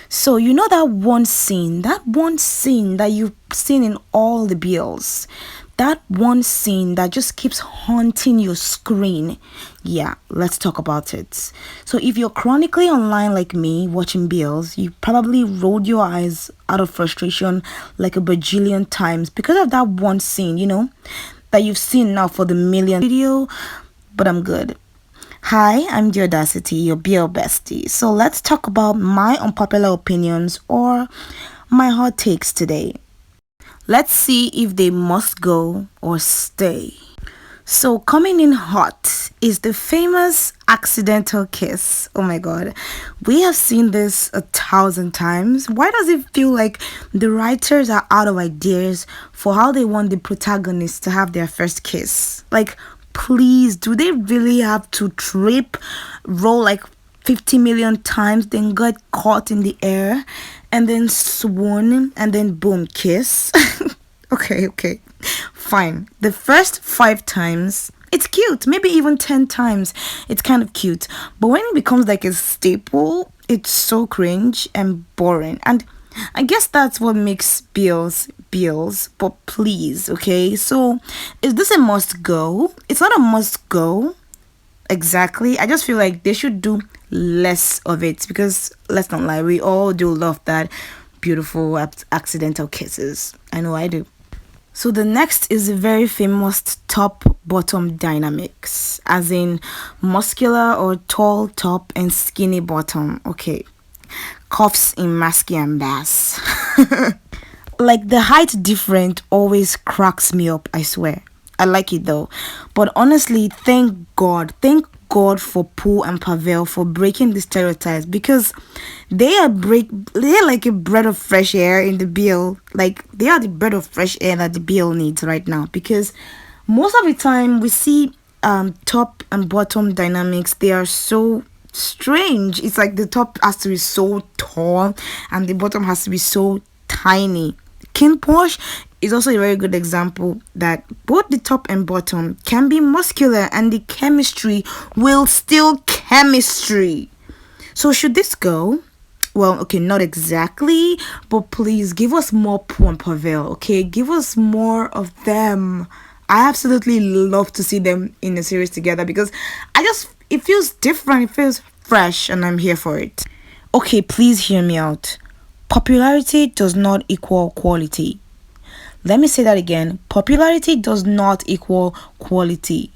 So you know that one scene that you've seen in all the bills, that one scene that just keeps haunting your screen. Yeah, let's talk about it. So if you're chronically online like me watching bills, you probably rolled your eyes out of frustration like a bajillion times because of that one scene, that you've seen now for the millionth video. But I'm good. Hi, I'm the Audacity, your BL bestie. So let's talk about my unpopular opinions or my hot takes today. Let's see if they must go or stay. So, coming in hot is the famous accidental kiss. Oh my god, we have seen this 1,000 times. Why does it feel like the writers are out of ideas for how they want the protagonists to have their first kiss? Like, please, do they really have to trip, roll like 50 million times, then get caught in the air, and then swoon, and then boom, kiss? Okay, fine. The first 5 times, it's cute. Maybe even 10 times, it's kind of cute. But when it becomes like a staple, it's so cringe and boring. And I guess that's what makes bills. But please, okay? So, is this a must go? It's not a must go. Exactly. I just feel like they should do less of it because let's not lie, we all do love that beautiful accidental kisses. I know I do. So the next is the very famous top bottom dynamics, as in muscular or tall top and skinny bottom. Okay. Cuffs in masky and bass. Like the height different always cracks me up, I swear. I like it though. But honestly, thank God for Pooh and Pavel for breaking the stereotypes because they're like a breath of fresh air in the bill. Like they are the breath of fresh air that the bill needs right now because most of the time we see top and bottom dynamics, they are so strange. It's like the top has to be so tall and the bottom has to be so tiny. King Porsche is also a very good example that both the top and bottom can be muscular and the chemistry will still chemistry. So should this go? Well, okay, not exactly, but please give us more Pooh and Pavel, okay? Give us more of them. I absolutely love to see them in a series together because it feels different, it feels fresh, and I'm here for it. Okay, please hear me out. Popularity does not equal quality. Let me say that again. Popularity does not equal quality.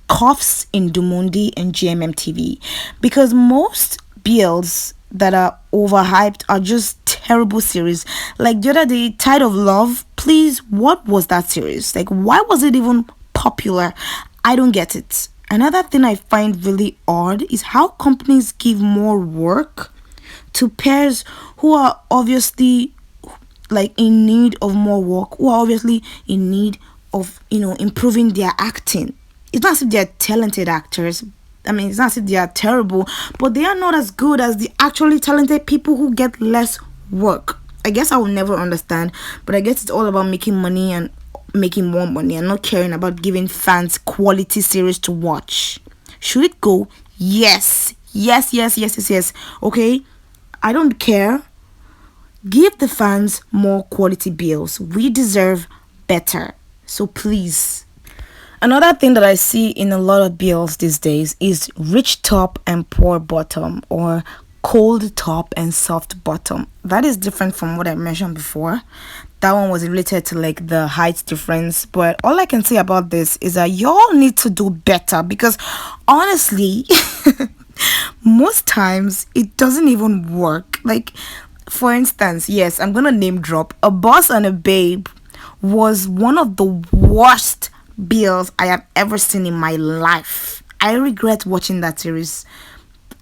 Coughs in Dumundi and GMMTV. Because most BLs that are overhyped are just terrible series. Like the other day, Tide of Love. Please, what was that series? Like, why was it even popular? I don't get it. Another thing I find really odd is how companies give more work to pairs who are obviously like in need of more work, who are obviously in need of improving their acting. It's not as if they're talented actors. I mean, it's not as if they are terrible, but they are not as good as the actually talented people who get less work. I guess I will never understand, but I guess it's all about making money and making more money and not caring about giving fans quality series to watch. Should it go? Yes. Yes. Okay? I don't care. Give the fans more quality bills. We deserve better. So please. Another thing that I see in a lot of bills these days is rich top and poor bottom, or cold top and soft bottom. That is different from what I mentioned before. That one was related to like the height difference. But all I can say about this is that y'all need to do better because honestly, most times it doesn't even work. Like, for instance, yes, I'm gonna name drop. A Boss and a Babe was one of the worst bills I have ever seen in my life. I regret watching that series.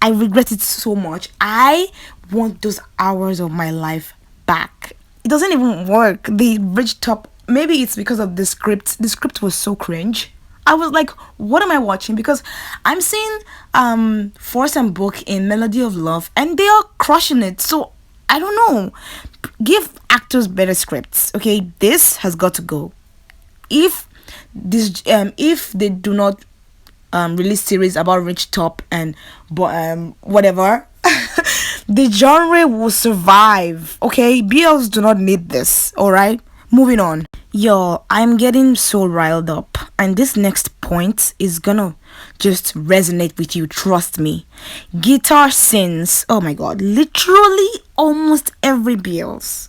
I regret it so much. I want those hours of my life back. It doesn't even work. The rich top, maybe it's because of the script. The script was so cringe. I was like, what am I watching? Because I'm seeing Force and Book in Melody of Love and they are crushing it. So I don't know. Give actors better scripts. Okay, this has got to go. If they do not release series about rich top and whatever, The genre will survive. Okay, BLs do not need this. All right, moving on. Yo, I'm getting so riled up, and this next point is gonna just resonate with you. Trust me. Guitar scenes. Oh my god, literally almost every BLs.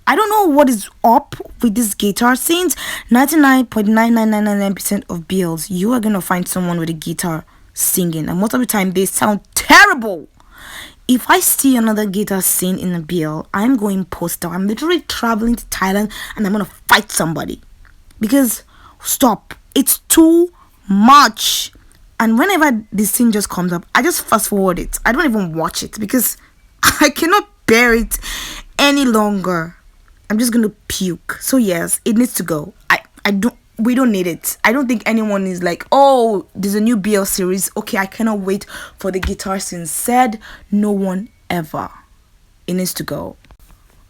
I don't know what is up with these guitar scenes. 99.99999% of BLs, you are gonna find someone with a guitar singing, and most of the time they sound terrible. If I see another guitar scene in a BL, I'm going postal. I'm literally traveling to Thailand and I'm gonna fight somebody. Because stop. It's too much. And whenever this scene just comes up, I just fast forward it. I don't even watch it because I cannot bear it any longer. I'm just gonna puke. So yes, it needs to go. I don't we don't need it. I don't think anyone is like, oh, there's a new BL series. Okay, I cannot wait for the guitar scene. Said no one ever. It needs to go.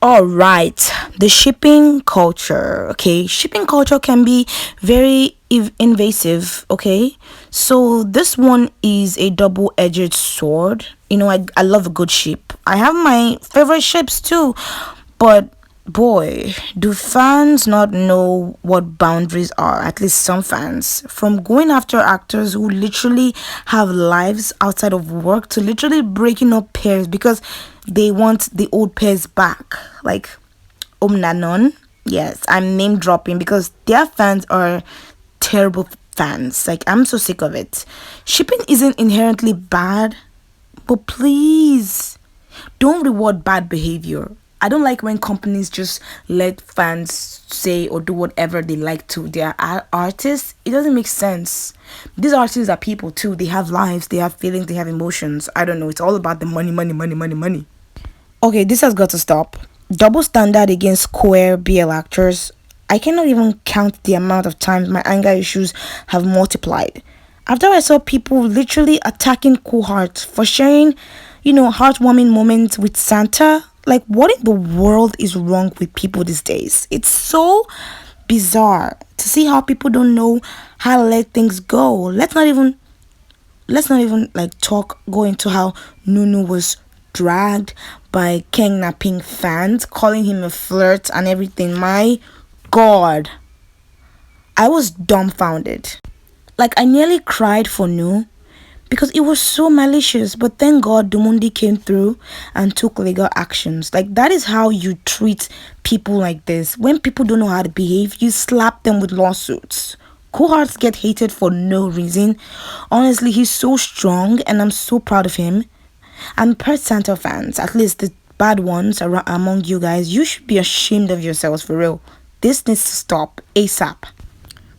All right, the shipping culture. Okay, shipping culture can be very invasive. Okay, so this one is a double-edged sword. You know, I love a good ship. I have my favorite ships too, but boy, do fans not know what boundaries are, at least some fans. From going after actors who literally have lives outside of work to literally breaking up pairs because they want the old pairs back. Like Nanon. Yes, I'm name dropping because their fans are terrible fans. Like, I'm so sick of it. Shipping isn't inherently bad, but please don't reward bad behavior. I don't like when companies just let fans say or do whatever they like to their artists. It doesn't make sense. These artists are people too. They have lives, they have feelings, they have emotions. I don't know. It's all about the money, money, money, money, money. Okay, this has got to stop. Double standard against queer BL actors. I cannot even count the amount of times my anger issues have multiplied. After I saw people literally attacking Cool Heart for sharing, heartwarming moments with Santa. Like, what in the world is wrong with people these days? It's so bizarre to see how people don't know how to let things go. Let's not even go into how Nunu was dragged by Kang Naping fans, calling him a flirt and everything. My God, I was dumbfounded. Like, I nearly cried for Nu because it was so malicious, but thank God Dumundi came through and took legal actions. Like, that is how you treat people like this. When people don't know how to behave, you slap them with lawsuits. Cool Hearts get hated for no reason. Honestly, he's so strong and I'm so proud of him. And per Santa fans, at least the bad ones among you guys, you should be ashamed of yourselves, for real. This needs to stop ASAP.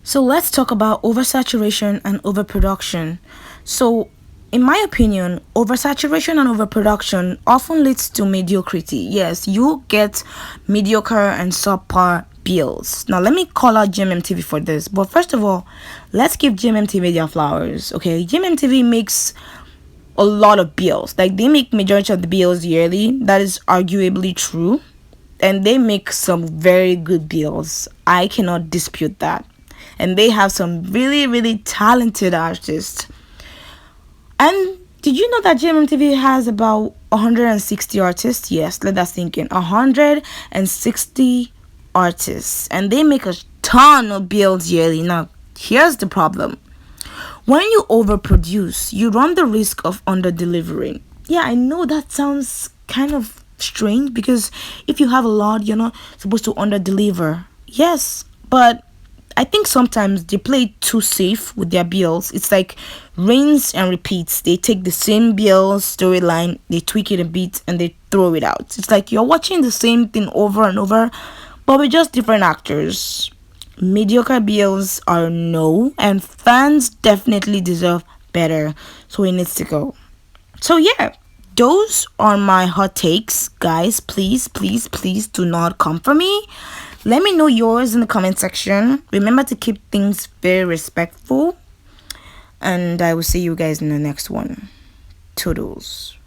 So let's talk about oversaturation and overproduction. So, in my opinion, oversaturation and overproduction often leads to mediocrity. Yes, you get mediocre and subpar bills. Now, let me call out GMMTV for this. But first of all, let's give GMMTV their flowers, okay? GMMTV makes a lot of bills. Like, they make majority of the bills yearly. That is arguably true. And they make some very good bills. I cannot dispute that. And they have some really, really talented artists. And did you know that GMMTV has about 160 artists? Yes, let that sink in. 160 artists. And they make a ton of bills yearly. Now, here's the problem. When you overproduce, you run the risk of under-delivering. Yeah, I know that sounds kind of strange because if you have a lot, you're not supposed to under-deliver. Yes, but I think sometimes they play it too safe with their BLs. It's like rinse and repeats. They take the same BL storyline, they tweak it a bit, and they throw it out. It's like you're watching the same thing over and over, but with just different actors. Mediocre BLs are no, and fans definitely deserve better. So it needs to go. So yeah, those are my hot takes. Guys, please, please, please do not come for me. Let me know yours in the comment section. Remember to keep things very respectful. And I will see you guys in the next one. Toodles.